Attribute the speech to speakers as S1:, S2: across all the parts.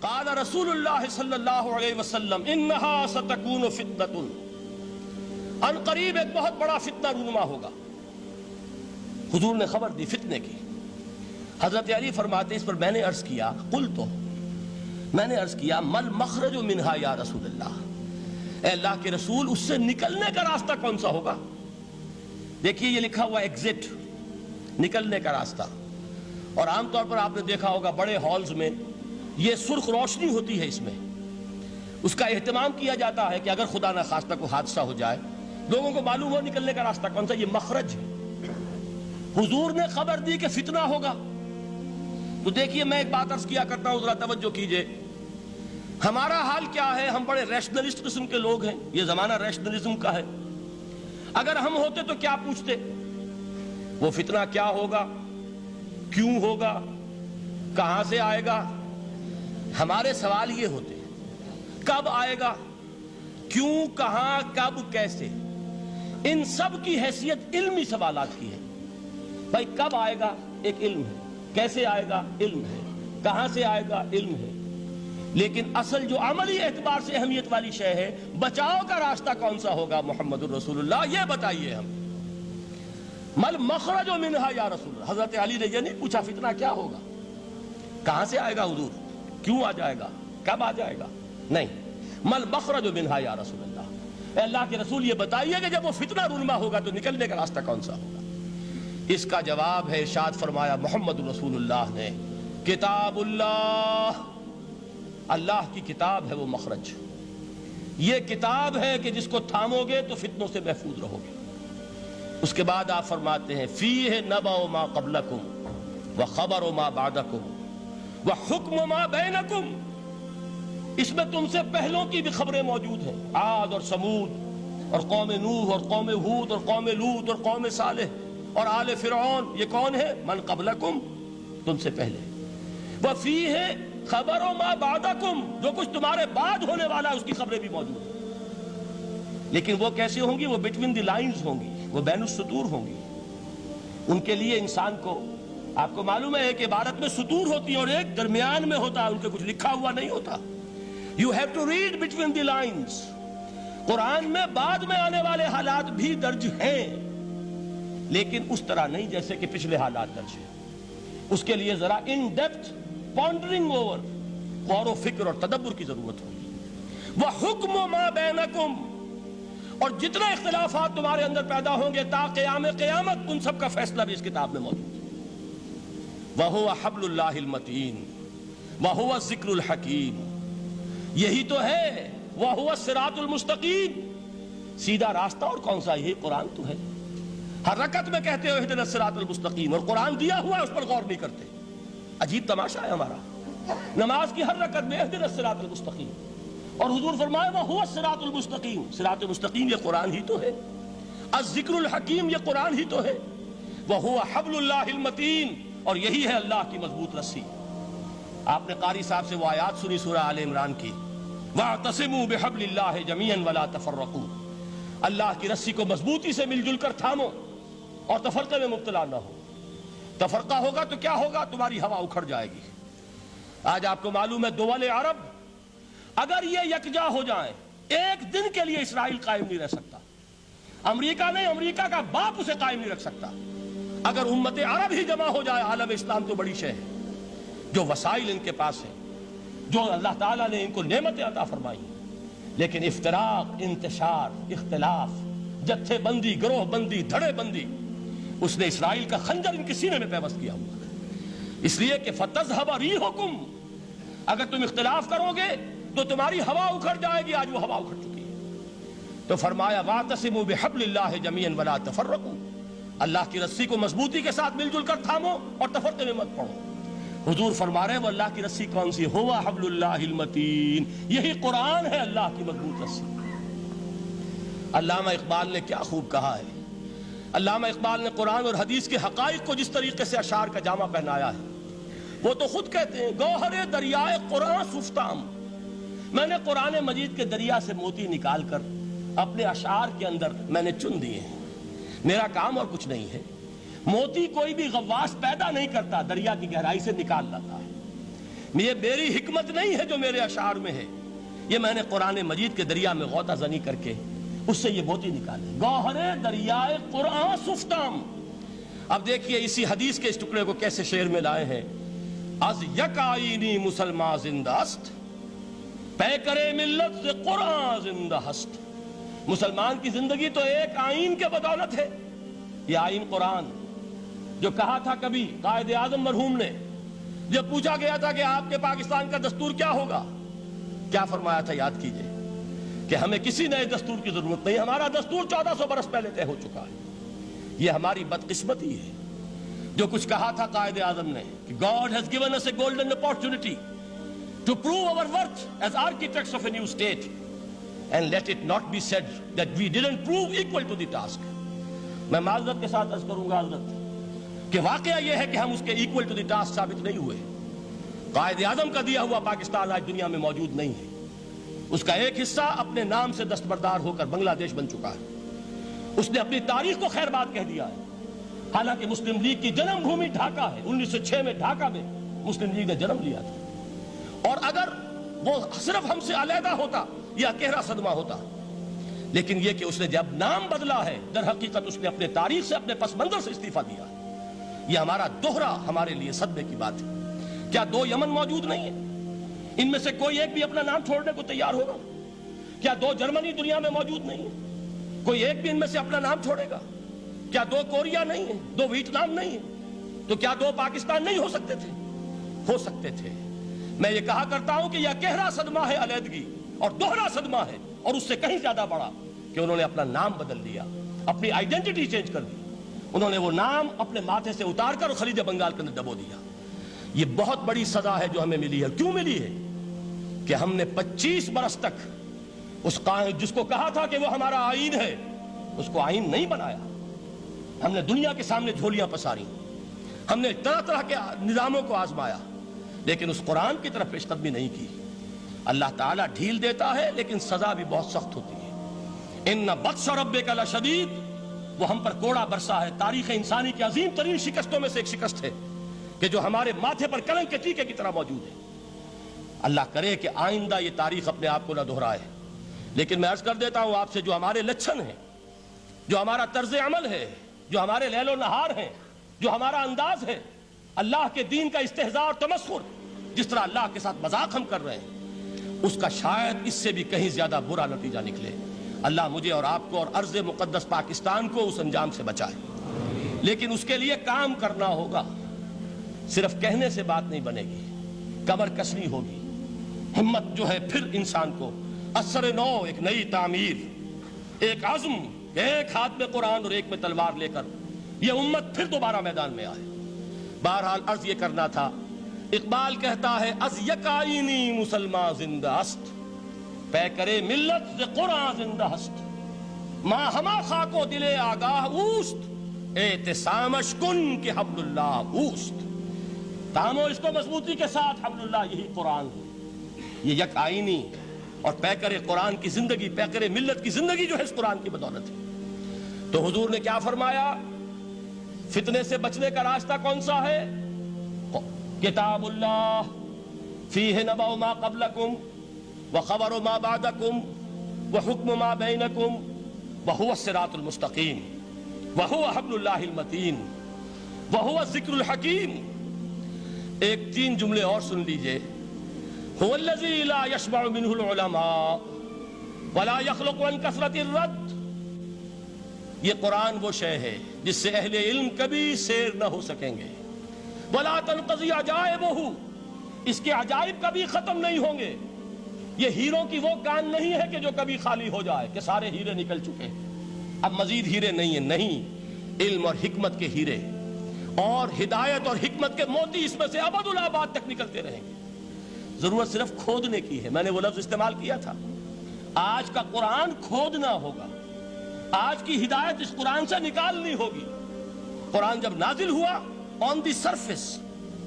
S1: قال رسول اللہ صلی اللہ علیہ وسلم انہا ستکون فتنۃ، ان قریب ایک بہت بڑا فتنہ رونما ہوگا۔ حضور نے خبر دی فتنے کی۔ حضرت علی فرماتے اس پر میں نے عرض کیا، میں نے عرض کیا مل مخرج منہا یا رسول اللہ، اے اللہ کے رسول اس سے نکلنے کا راستہ کون سا ہوگا؟ دیکھیے یہ لکھا ہوا ایگزٹ، نکلنے کا راستہ، اور عام طور پر آپ نے دیکھا ہوگا بڑے ہالز میں یہ سرخ روشنی ہوتی ہے، اس میں اس کا اہتمام کیا جاتا ہے کہ اگر خدا نہ خواستہ کوئی حادثہ ہو جائے لوگوں کو معلوم ہو نکلنے کا راستہ کون سا، یہ مخرج ہے۔ حضور نے خبر دی کہ فتنہ ہوگا۔ تو دیکھیے میں ایک بات عرض کیا کرتا ہوں، ذرا توجہ کیجئے، ہمارا حال کیا ہے؟ ہم بڑے ریشنلسٹ قسم کے لوگ ہیں، یہ زمانہ ریشنلزم کا ہے۔ اگر ہم ہوتے تو کیا پوچھتے؟ وہ فتنہ کیا ہوگا، کیوں ہوگا، کہاں سے آئے گا؟ ہمارے سوال یہ ہوتے ہیں، کب آئے گا، کیوں، کہاں، کب، کیسے؟ ان سب کی حیثیت علمی سوالات کی ہے۔ بھائی کب آئے گا ایک علم ہے، کیسے آئے گا علم ہے، کہاں سے آئے گا علم ہے، لیکن اصل جو عملی اعتبار سے اہمیت والی شے ہے، بچاؤ کا راستہ کون سا ہوگا محمد الرسول اللہ، یہ بتائیے ہم۔ مل مخرج منہا یا رسول اللہ، حضرت علی نے یہ نہیں پوچھا فتنہ کیا ہوگا، کہاں سے آئے گا حضور، کیوں آ جائے گا، کب آ جائے گا، نہیں، مل مخرج منہا یا رسول اللہ، اے اللہ کے رسول یہ بتائیے کہ جب وہ فتنہ رونما ہوگا تو نکلنے کا راستہ کون سا ہوگا؟ اس کا جواب ہے، ارشاد فرمایا محمد رسول اللہ نے، کتاب اللہ، اللہ کی کتاب ہے وہ مخرج، یہ کتاب ہے کہ جس کو تھامو گے تو فتنوں سے محفوظ رہو گے۔ اس کے بعد آپ فرماتے ہیں فیہ نبأ ما قبلکم وخبر ما بعدکم وحکم ما بینکم، اس میں تم سے پہلوں کی بھی خبریں موجود ہیں، عاد اور سمود اور قوم نوح اور قوم ہود اور قوم لوط اور قوم صالح اور آل فرعون، یہ کون ہے؟ من قبلکم، تم سے پہلے، وفیہ خبر ما بعدکم، جو کچھ تمہارے بعد ہونے والا ہے اس کی خبریں بھی موجود ہیں، لیکن وہ کیسے ہوں گی؟ وہ بٹوین دی لائنز ہوں گی، وہ بین السطور ہوں گی۔ ان کے لیے انسان کو، آپ کو معلوم ہے کہ عبارت میں سطور ہوتی ہیں اور ایک درمیان میں ہوتا ہے، ان کے کچھ لکھا ہوا نہیں ہوتا۔ You have to read between the lines۔ قرآن میں بعد میں آنے والے حالات بھی درج ہیں، لیکن اس طرح نہیں جیسے کہ پچھلے حالات درج ہیں۔ اس کے لیے ذرا ان ڈیپتھ پونڈرنگ اوور، غور و فکر اور تدبر کی ضرورت ہوگی۔ وَحُکْمُ مَا بَيْنَكُمْ، اور جتنے اختلافات تمہارے اندر پیدا ہوں گے تا قیام قیامت، ان سب کا فیصلہ بھی اس کتاب میں موجود ہے۔ وَهُوَ حَبْلُ اللَّهِ الْمَتِينُ وَهُوَ الذِّكْرُ الْحَكِيمُ، یہی تو ہے وَهُوَ الصِّرَاطُ الْمُسْتَقِيمُ، سیدھا راستہ، اور کون سا؟ یہی قرآن تو ہے۔ ہر رکعت میں کہتے ہو اهْدِنَا الصِّرَاطَ الْمُسْتَقِيمُ، اور قرآن دیا ہوا ہے اس پر غور نہیں کرتے۔ عجیب تماشا ہے ہمارا، نماز کی ہر رکعت میں اهْدِنَا الصِّرَاطَ الْمُسْتَقِيمُ، اور حضور فرمایا وَهُوَ الصِّرَاطُ الْمُسْتَقِيمُ، صراط مستقیم یہ قرآن ہی تو ہے۔ الذکر الحکیم یہ قرآن ہی تو ہے۔ وَهُوَ حَبْلُ اللَّهِ الْمَتِينُ، اور یہی ہے اللہ کی مضبوط رسی۔ آپ نے قاری صاحب سے وہ آیات سنی سورہ آل عمران کی، وَاعْتَصِمُوا بِحَبْلِ اللَّهِ جَمِيعًا وَلَا تَفَرَّقُوا، اللہ کی رسی کو مضبوطی سے مل جل کر تھامو اور تفرقے میں مبتلا نہ ہو۔ تفرقہ ہوگا تو کیا ہوگا؟ تمہاری ہوا اکھڑ جائے گی۔ آج آپ کو معلوم ہے دول عرب اگر یہ یکجا ہو جائیں، ایک دن کے لیے اسرائیل قائم نہیں رہ سکتا، امریکہ نہیں، امریکہ کا باپ اسے قائم نہیں رکھ سکتا۔ اگر امت عرب ہی جمع ہو جائے، عالم اسلام تو بڑی شے ہے، جو وسائل ان کے پاس ہیں، جو اللہ تعالیٰ نے ان کو نعمتیں عطا فرمائی ہیں، لیکن افتراق، انتشار، اختلاف، جتھے بندی، گروہ بندی، دھڑے بندی، اس نے اسرائیل کا خنجر ان کے سینے میں پیوست کیا ہوا ہے۔ اس لیے کہ فَتَذْهَبَ رِيحُكُمْ، اگر تم اختلاف کرو گے تو تمہاری ہوا اکھڑ جائے گی، آج وہ ہوا اکھڑ چکی ہے۔ تو فرمایا وَاعْتَصِمُوا بِحَبْلِ اللَّهِ جَمِيعًا وَلَا تَفَرَّقُوا، اللہ کی رسی کو مضبوطی کے ساتھ مل جل کر تھامو اور تفرقے میں مت پڑو۔ حضور فرما رہے ہیں وہ اللہ کی رسی کون سی؟ ہوا حبل اللہ المتین، یہی قرآن ہے اللہ کی مضبوط رسی۔ علامہ اقبال نے کیا خوب کہا ہے، علامہ اقبال نے قرآن اور حدیث کے حقائق کو جس طریقے سے اشعار کا جامع پہنایا ہے، وہ تو خود کہتے ہیں گوہر دریائے قرآن سفتام، میں نے قرآن مجید کے دریا سے موتی نکال کر اپنے اشعار کے اندر میں نے چن دیے ہیں، میرا کام اور کچھ نہیں ہے۔ موتی کوئی بھی غواص پیدا نہیں کرتا، دریا کی گہرائی سے نکال لاتا ہے۔ یہ میری حکمت نہیں ہے جو میرے اشعار میں ہے، یہ میں نے قرآن مجید کے دریا میں غوطہ زنی کر کے اس سے یہ موتی نکالے، گوہر دریائے قرآن سفتام۔ اب دیکھیے اسی حدیث کے اس ٹکڑے کو کیسے شعر میں لائے ہیں۔ از یک آئینی مسلمان زندہ است، پے کرے ملت سے قرآن زندہ ہست۔ مسلمان کی زندگی تو ایک آئین کے بدولت ہے، یہ آئین قرآن، جو کہا تھا کبھی قائد اعظم مرحوم نے جب پوچھا گیا تھا کہ آپ کے پاکستان کا دستور کیا ہوگا، کیا فرمایا تھا یاد کیجئے کہ ہمیں کسی نئے دستور کی ضرورت نہیں، ہمارا دستور 1400 برس پہلے طے ہو چکا ہے۔ یہ ہماری بدقسمتی ہے جو کچھ کہا تھا قائد اعظم نے کہ God has given us a golden opportunity to prove our worth as architects of a new state, and let it not be said that we didn't prove equal to the task۔ میں معذرت کے ساتھ عرض کروں گا حضرت کہ واقعہ یہ ہے کہ ہم اس کے equal to the task ثابت نہیں ہوئے۔ قائد اعظم کا دیا ہوا پاکستان آج دنیا میں موجود نہیں ہے، اس کا ایک حصہ اپنے نام سے دستبردار ہو کر بنگلہ دیش بن چکا ہے، اس نے اپنی تاریخ کو خیر بات کہہ دیا ہے، حالانکہ مسلم لیگ کی جنم بھومی ڈھاکہ ہے۔ 1906 میں ڈھاکہ میں مسلم لیگ نے جنم لیا تھا، اور اگر وہ صرف ہم سے علیحدہ ہوتا یہ گہرا صدمہ ہوتا، لیکن یہ کہ اس نے جب نام بدلا ہے در حقیقت اس نے اپنے تاریخ سے، اپنے پس منظر سے استعفیٰ دیا ہے۔ یہ ہمارا دوہرا ہمارے لیے صدمے کی بات ہے۔ کیا 2 یمن موجود نہیں ہے؟ ان میں سے کوئی ایک بھی اپنا نام چھوڑنے کو تیار ہوگا؟ کیا 2 جرمنی دنیا میں موجود نہیں ہے؟ کوئی ایک بھی ان میں سے اپنا نام چھوڑے گا؟ کیا 2 کوریا نہیں ہے؟ 2 ویتنام نہیں ہے؟ تو کیا 2 پاکستان نہیں ہو سکتے تھے؟ ہو سکتے تھے۔ میں یہ کہا کرتا ہوں کہ یہ گہرا صدمہ ہے علیحدگی، اور دوہرا صدمہ ہے، اور اس سے کہیں زیادہ بڑا کہ انہوں نے اپنا نام بدل دیا، اپنی آئیڈینٹی چینج کر دی، انہوں نے وہ نام اپنے ماتھے سے اتار کر خلیج بنگال کے اندر دبو دیا۔ یہ بہت بڑی سزا ہے جو ہمیں ملی ہے۔ کیوں ملی ہے؟ کہ ہم نے 25 برس تک اس قائد جس کو کہا تھا کہ وہ ہمارا آئین ہے، اس کو آئین نہیں بنایا۔ ہم نے دنیا کے سامنے جھولیاں پساری، ہم نے طرح طرح کے نظاموں کو آزمایا، لیکن اس قرآن کی طرف پیش قدمی نہیں کی۔ اللہ تعالیٰ ڈھیل دیتا ہے لیکن سزا بھی بہت سخت ہوتی ہے۔ ان بطش ربک لشدید، وہ ہم پر کوڑا برسا ہے۔ تاریخ انسانی کی عظیم ترین شکستوں میں سے ایک شکست ہے کہ جو ہمارے ماتھے پر کلنک کے ٹیکے کی طرح موجود ہے۔ اللہ کرے کہ آئندہ یہ تاریخ اپنے آپ کو نہ دہرائے، لیکن میں عرض کر دیتا ہوں آپ سے، جو ہمارے لچھن ہیں، جو ہمارا طرز عمل ہے، جو ہمارے لیل و نہار ہیں، جو ہمارا انداز ہے، اللہ کے دین کا استہزاء اور تمسخر، جس طرح اللہ کے ساتھ مذاق ہم کر رہے ہیں، اس کا شاید اس سے بھی کہیں زیادہ برا نتیجہ نکلے۔ اللہ مجھے اور آپ کو اور ارض مقدس پاکستان کو اس انجام سے بچائے، لیکن اس کے لیے کام کرنا ہوگا۔ صرف کہنے سے بات نہیں بنے گی، کمر کسنی ہوگی، ہمت جو ہے پھر انسان کو اثر نو، ایک نئی تعمیر، ایک عزم، ایک ہاتھ میں قرآن اور ایک میں تلوار لے کر یہ امت پھر دوبارہ میدان میں آئے۔ بہرحال عرض یہ کرنا تھا، اقبال کہتا ہے از یک آئینی مسلمان زندہ است، پے کرے ملت سے قرآن زندہ ہست، ماں ہما خاک و دل آگاہ اوست، اعتصامش کن کہ حبل اللہ اوست۔ تامو اس کو مضبوطی کے ساتھ، حبل اللہ یہی قرآن ہے۔ یہ یک آئینی اور پیکر قرآن کی زندگی، پیکر ملت کی زندگی جو ہے اس قرآن کی بدولت ہے۔ تو حضور نے کیا فرمایا؟ فتنے سے بچنے کا راستہ کون سا ہے؟ کتاب اللہ فیہ نبأ ما قبلکم وخبر ما بعدکم وحکم ما بینکم وہو الصراط المستقیم وہو حبل اللہ المتین وہو الذکر الحکیم۔ ایک 3 جملے اور سن لیجئے۔ هو الذی لا یشبع منہ العلماء ولا یخلق عن کثرت الرد۔ یہ قرآن وہ شے ہے جس سے اہل علم کبھی سیر نہ ہو سکیں گے۔ ولا تنقضی عجائبہ، اس کے عجائب کبھی ختم نہیں ہوں گے۔ یہ ہیروں کی وہ کان نہیں ہے کہ جو کبھی خالی ہو جائے کہ سارے ہیرے نکل چکے، اب مزید ہیرے نہیں ہیں، نہیں، علم اور حکمت کے ہیرے اور ہدایت اور حکمت کے موتی اس میں سے ابد الآباد تک نکلتے رہیں گے۔ ضرورت صرف کھودنے کی ہے۔ میں نے وہ لفظ استعمال کیا تھا، آج کا قرآن کھودنا ہوگا، آج کی ہدایت اس قرآن سے نکالنی ہوگی۔ قرآن جب نازل ہوا آن دی سرفیس،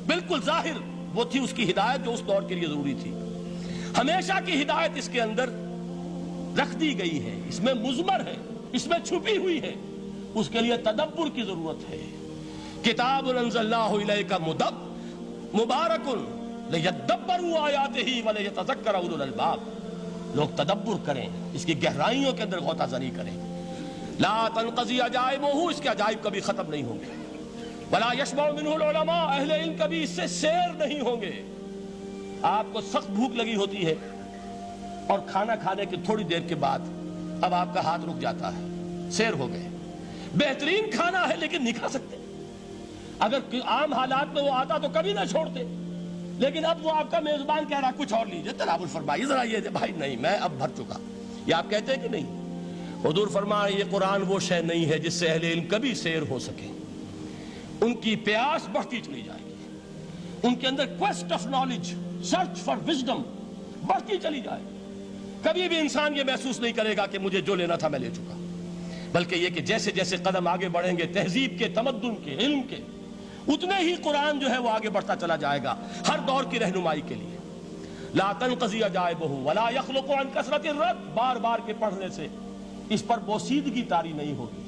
S1: بالکل ظاہر وہ تھی اس کی ہدایت جو اس دور کے لیے ضروری تھی۔ ہمیشہ کی ہدایت اس کے اندر رکھ دی گئی ہے، اس میں مضمر ہے، اس میں چھپی ہوئی ہے، اس کے لیے تدبر کی ضرورت ہے۔ کتاب انزلناہ الیک مبارک لِيَدَّبَّرُوا آیَاتِهِ وَلِيَتَذَكَّرَ أُولُو الْأَلْبَابِ، لوگ تدبر کریں، اس کی گہرائیوں کے اندر غوطہ زنی کریں۔ لا تنقضی عجائبہ، اس کے عجائب کبھی ختم نہیں ہوں گے۔ ولا یشبع منہ العلماء، اہل علم کبھی اس سے سیر نہیں ہوں گے۔ آپ کو سخت بھوک لگی ہوتی ہے اور کھانا کھانے کے تھوڑی دیر کے بعد اب آپ کا ہاتھ رک جاتا ہے، سیر ہو گئے، بہترین کھانا ہے لیکن نہیں کھا سکتے۔ اگر عام حالات میں وہ آتا تو کبھی نہ چھوڑتے، لیکن اب وہ آپ کا میزبان کہہ رہا کچھ اور لیجئے، تناول فرمائیے ذرا یہ بھائی نہیں میں اب بھر چکا، یہ آپ کہتے ہیں کہ نہیں؟ حضور فرمایا یہ قرآن وہ شے نہیں ہے جس سے اہل علم کبھی سیر ہو سکے، ان کی پیاس بڑھتی چلی جائے گی، ان کے اندر quest of knowledge, search for wisdom بڑھتی چلی جائے گی۔ کبھی بھی انسان یہ محسوس نہیں کرے گا کہ مجھے جو لینا تھا میں لے چکا، بلکہ یہ کہ جیسے جیسے قدم آگے بڑھیں گے تہذیب کے، تمدن کے، علم کے، اتنے ہی قرآن جو ہے وہ آگے بڑھتا چلا جائے گا ہر دور کی رہنمائی کے لیے۔ لا تنقضی عجائبہ ولا یخلق عن کثرت الرد، بار بار کے پڑھنے سے اس پر بوسیدگی طاری نہیں ہوگی۔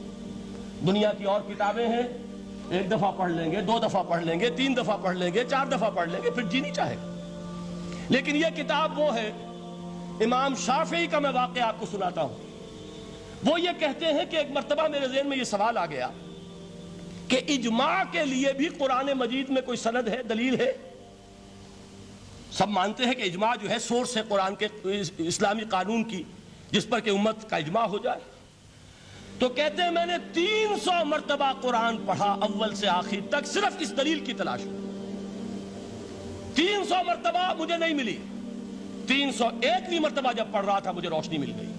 S1: دنیا کی اور کتابیں ہیں، ایک دفعہ پڑھ لیں گے، دو دفعہ پڑھ لیں گے، تین دفعہ پڑھ لیں گے، چار دفعہ پڑھ لیں گے، پھر جی نہیں چاہے گا۔ لیکن یہ کتاب وہ ہے، امام شافعی کا میں واقعہ آپ کو سناتا ہوں۔ وہ یہ کہتے ہیں کہ ایک مرتبہ میرے ذہن میں یہ سوال آ گیا کہ اجماع کے لیے بھی قرآن مجید میں کوئی سند ہے، دلیل ہے؟ سب مانتے ہیں کہ اجماع جو ہے سورس ہے قرآن کے اسلامی قانون کی، جس پر کہ امت کا اجماع ہو جائے۔ تو کہتے ہیں میں نے 300 مرتبہ قرآن پڑھا اول سے آخر تک، صرف اس دلیل کی تلاش میں۔ 300 مرتبہ مجھے نہیں ملی، 301ویں مرتبہ جب پڑھ رہا تھا مجھے روشنی مل گئی۔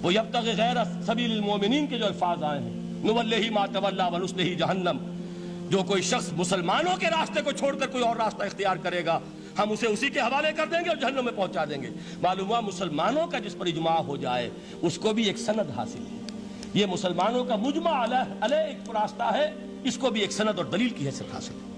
S1: وہ یبتغی غیر سبیل المومنین کے جو الفاظ آئے ہیں، نولیہ ما تولی ونصلہ جہنم، جو کوئی شخص مسلمانوں کے راستے کو چھوڑ کر کوئی اور راستہ اختیار کرے گا ہم اسے اسی کے حوالے کر دیں گے اور جہنم میں پہنچا دیں گے۔ معلوم ہوا مسلمانوں کا جس پر اجماع ہو جائے اس کو بھی ایک سند حاصل ہے۔ یہ مسلمانوں کا مجمع علیہ ایک راستہ ہے، اس کو بھی ایک سند اور دلیل کی حیثیت حاصل ہے۔